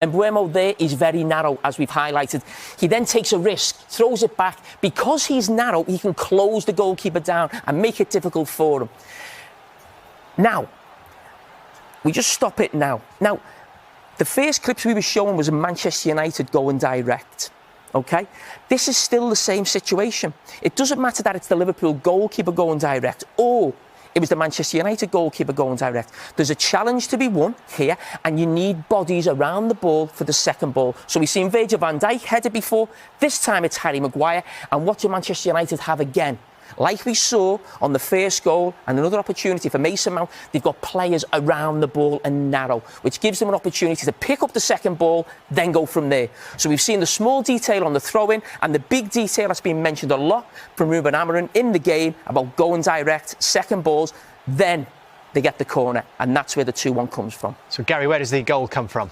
And Buemo there is very narrow, as we've highlighted. He then takes a risk, throws it back. Because he's narrow, he can close the goalkeeper down and make it difficult for him. Now, we just stop it now. Now, the first clips we were showing was Manchester United going direct. OK? This is still the same situation. It doesn't matter that it's the Liverpool goalkeeper going direct or it was the Manchester United goalkeeper going direct. There's a challenge to be won here, and you need bodies around the ball for the second ball. So we've seen Virgil van Dijk headed before. This time it's Harry Maguire. And what do Manchester United have again? Like we saw on the first goal and another opportunity for Mason Mount, they've got players around the ball and narrow, which gives them an opportunity to pick up the second ball, then go from there. So we've seen the small detail on the throw-in and the big detail that's been mentioned a lot from Ruben Amorim in the game about going direct, second balls, then they get the corner. And that's where the 2-1 comes from. So, Gary, where does the goal come from?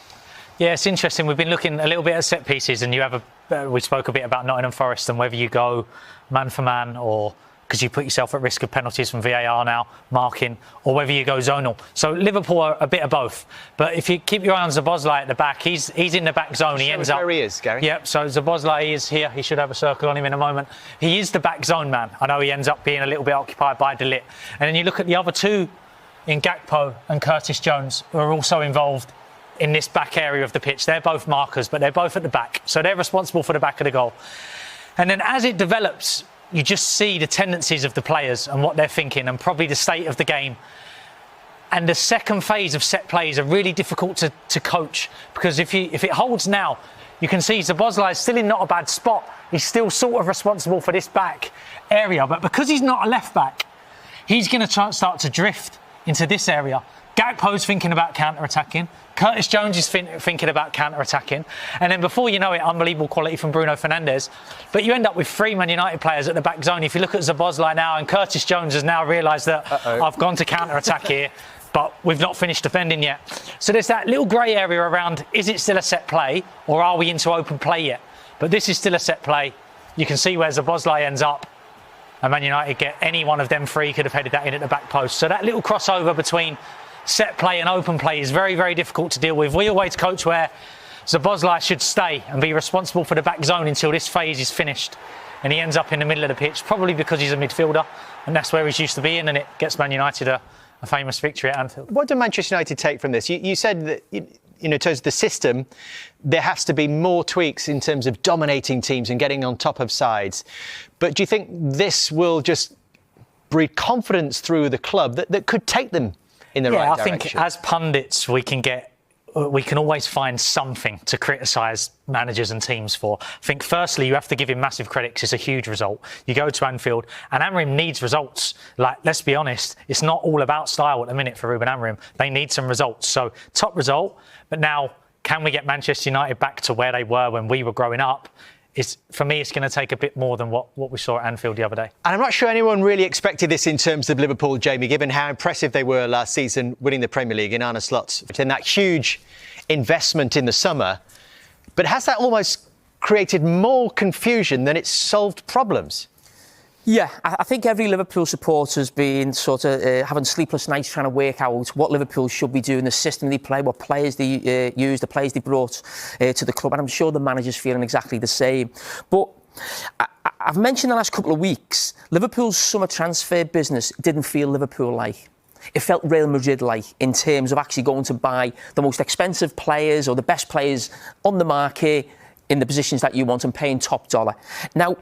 Yeah, it's interesting. We've been looking a little bit at set pieces, and you have we spoke a bit about Nottingham Forest and whether you go man for man or because you put yourself at risk of penalties from VAR now, marking, or whether you go zonal. So Liverpool are a bit of both. But if you keep your eye on Szoboszlai at the back, he's in the back zone. He ends up where he is, Gary. Yep. So Szoboszlai is here. He should have a circle on him in a moment. He is the back zone man. I know he ends up being a little bit occupied by De Ligt. And then you look at the other two in Gakpo and Curtis Jones, who are also involved in this back area of the pitch. They're both markers, but they're both at the back. So they're responsible for the back of the goal. And then as it develops, you just see the tendencies of the players and what they're thinking and probably the state of the game. And the second phase of set plays are really difficult to coach because if it holds now, you can see Szoboszlai is still in not a bad spot. He's still sort of responsible for this back area. But because he's not a left back, he's going to start to drift into this area. Gakpo's thinking about counter-attacking. Curtis Jones is thinking about counter-attacking. And then before you know it, unbelievable quality from Bruno Fernandes. But you end up with 3 Man United players at the back zone. If you look at Szoboszlai now, and Curtis Jones has now realised that I've gone to counter-attack here, but we've not finished defending yet. So there's that little grey area around, is it still a set play or are we into open play yet? But this is still a set play. You can see where Szoboszlai ends up. And Man United get any one of them 3 could have headed that in at the back post. So that little crossover between set play and open play is very, very difficult to deal with. We always coach where Szoboszlai should stay and be responsible for the back zone until this phase is finished. And he ends up in the middle of the pitch, probably because he's a midfielder. And that's where he's used to being, and it gets Man United a famous victory at Anfield. What do Manchester United take from this? You said that, in terms of the system, there has to be more tweaks in terms of dominating teams and getting on top of sides. But do you think this will just breed confidence through the club that could take them in the right direction? I think as pundits, we can always find something to criticise managers and teams for. I think firstly, you have to give him massive credit because it's a huge result. You go to Anfield and Amorim needs results. Like, let's be honest, it's not all about style at the minute for Ruben Amorim. They need some results. So top result, but now can we get Manchester United back to where they were when we were growing up? For me, it's going to take a bit more than what we saw at Anfield the other day. And I'm not sure anyone really expected this in terms of Liverpool, Jamie, given how impressive they were last season, winning the Premier League in Arne Slot's, and that huge investment in the summer. But has that almost created more confusion than it's solved problems? Yeah, I think every Liverpool supporter's been sort of having sleepless nights trying to work out what Liverpool should be doing, the system they play, what players they use, the players they brought to the club. And I'm sure the manager's feeling exactly the same. But I've mentioned the last couple of weeks, Liverpool's summer transfer business didn't feel Liverpool-like. It felt Real Madrid-like in terms of actually going to buy the most expensive players or the best players on the market in the positions that you want and paying top dollar. Now,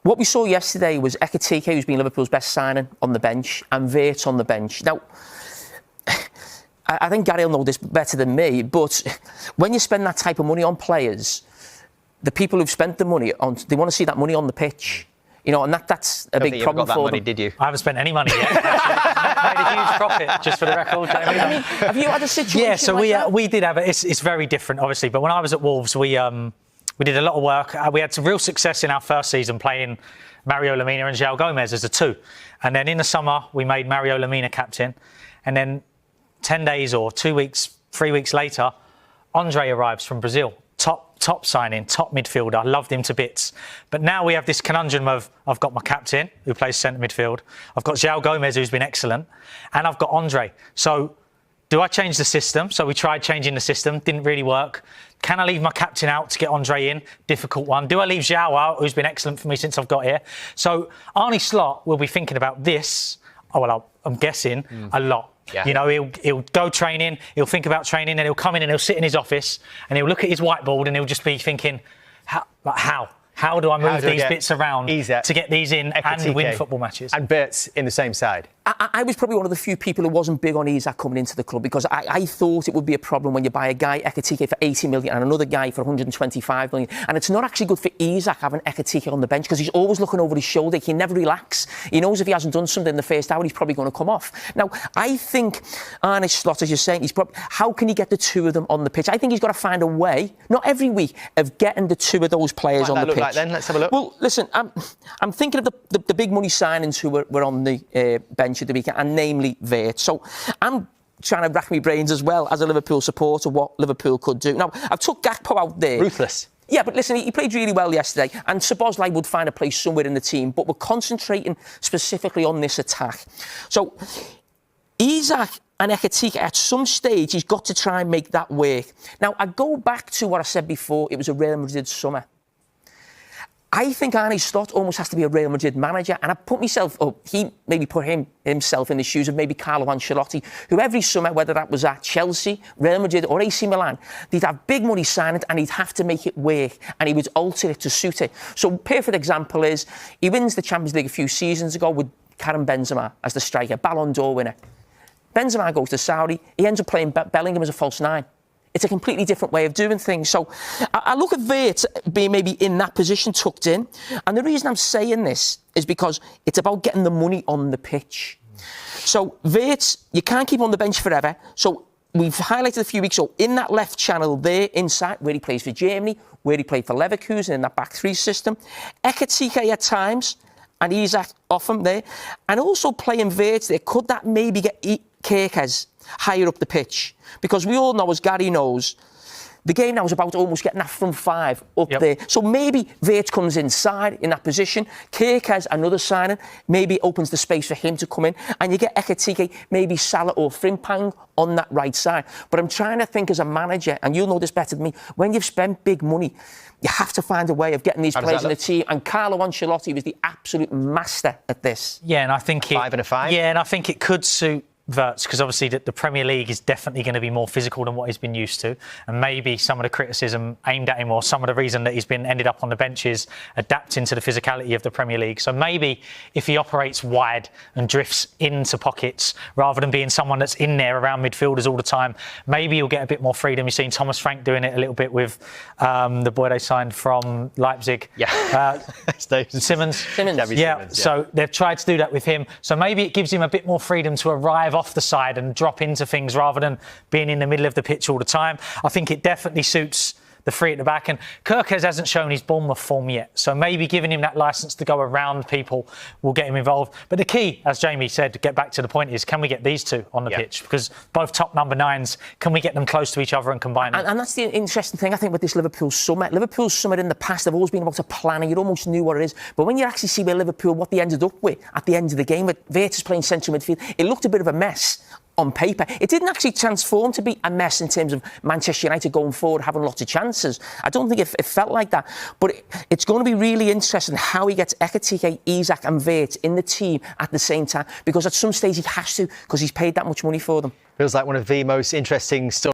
what we saw yesterday was Ekitike, who's been Liverpool's best signing, on the bench, and Wirtz on the bench. Now, I think Gary will know this better than me, but when you spend that type of money on players, the people who've spent the money on, they want to see that money on the pitch. You know, and that's a big problem for them. Money, did you? I haven't spent any money yet. Made a huge profit, just for the record. I mean, have you had a situation? Yeah, so like we did have it. It's very different, obviously. But when I was at Wolves, we did a lot of work. We had some real success in our first season playing Mario Lemina and João Gomes as the 2. And then in the summer, we made Mario Lemina captain. And then 10 days or 2 weeks, 3 weeks later, Andre arrives from Brazil. Top signing, top midfielder. Loved him to bits. But now we have this conundrum of I've got my captain, who plays centre midfield. I've got João Gomes, who's been excellent. And I've got Andre. So do I change the system? So we tried changing the system. Didn't really work. Can I leave my captain out to get Andre in? Difficult one. Do I leave João out, who's been excellent for me since I've got here? So Arne Slot will be thinking about this, I'm guessing, a lot. Yeah. You know, he'll go training, he'll think about training, and he'll come in and he'll sit in his office and he'll look at his whiteboard and he'll just be thinking, how do I move these bits around to get these in and win football matches? And Bert's in the same side. I was probably one of the few people who wasn't big on Isak coming into the club because I thought it would be a problem when you buy a guy, Ekitike, for 80 million and another guy for 125 million. And it's not actually good for Isak having Ekitike on the bench because he's always looking over his shoulder. He can never relax. He knows if he hasn't done something in the first hour, he's probably going to come off. Now, I think Arne Slot, as you're saying, how can he get the two of them on the pitch? I think he's got to find a way, not every week, of getting the two of those players on the pitch. Like then? Let's have a look. Well, listen, I'm thinking of the big money signings who were on the bench at the weekend, and namely Vert. So I'm trying to rack my brains as well as a Liverpool supporter what Liverpool could do. Now, I've took Gakpo out there. Ruthless. Yeah, but listen, he played really well yesterday, and Szoboszlai would find a place somewhere in the team, but we're concentrating specifically on this attack. So Isak and Ekitike, at some stage, he's got to try and make that work. Now, I go back to what I said before, it was a Real Madrid summer. I think Arne Slot almost has to be a Real Madrid manager, and I put myself up. He maybe put himself in the shoes of maybe Carlo Ancelotti, who every summer, whether that was at Chelsea, Real Madrid or AC Milan, they'd have big money signed and he'd have to make it work, and he would alter it to suit it. So, perfect example is he wins the Champions League a few seasons ago with Karim Benzema as the striker, Ballon d'Or winner. Benzema goes to Saudi. He ends up playing Bellingham as a false nine. It's a completely different way of doing things. So I look at Vert being maybe in that position, tucked in. And the reason I'm saying this is because it's about getting the money on the pitch. So Vert, you can't keep on the bench forever. So we've highlighted a few weeks ago, in that left channel there, inside, where he plays for Germany, where he played for Leverkusen in that back three system. Ekitike at times, and Isak often there. And also playing Vert there, could that maybe get Carragher higher up the pitch? Because we all know, as Gary knows, the game now is about almost getting that front five up there. So maybe Vert comes inside in that position. Carragher's another signing. Maybe opens the space for him to come in. And you get Ekitike, maybe Salah or Frimpong on that right side. But I'm trying to think as a manager, and you'll know this better than me, when you've spent big money, you have to find a way of getting these players in the team. And Carlo Ancelotti was the absolute master at this. Yeah, and I think 5 and a 5. Yeah, and I think it could suit Verts, because obviously the Premier League is definitely going to be more physical than what he's been used to, and maybe some of the criticism aimed at him, or some of the reason that he's been ended up on the bench, is adapting to the physicality of the Premier League. So maybe if he operates wide and drifts into pockets rather than being someone that's in there around midfielders all the time, maybe he'll get a bit more freedom. You've seen Thomas Frank doing it a little bit with the boy they signed from Leipzig. Simmons. Yeah, so they've tried to do that with him. So maybe it gives him a bit more freedom to arrive off the side and drop into things rather than being in the middle of the pitch all the time. I think it definitely suits the three at the back. And Carragher hasn't shown his Bournemouth form yet, so maybe giving him that licence to go around people will get him involved. But the key, as Jamie said, to get back to the point, is can we get these two on the pitch? Because both top number 9s, can we get them close to each other and combine them? And that's the interesting thing, I think, with this Liverpool summer. Liverpool's summer in the past, they've always been about a planning. You almost knew what it is. But when you actually see where Liverpool, what they ended up with at the end of the game, with Verts playing central midfield, it looked a bit of a mess on paper. It didn't actually transform to be a mess in terms of Manchester United going forward, having lots of chances. I don't think it felt like that. But it's going to be really interesting how he gets Ekitike, Isak and Vert in the team at the same time, because at some stage he has to, because he's paid that much money for them. Feels like one of the most interesting stories.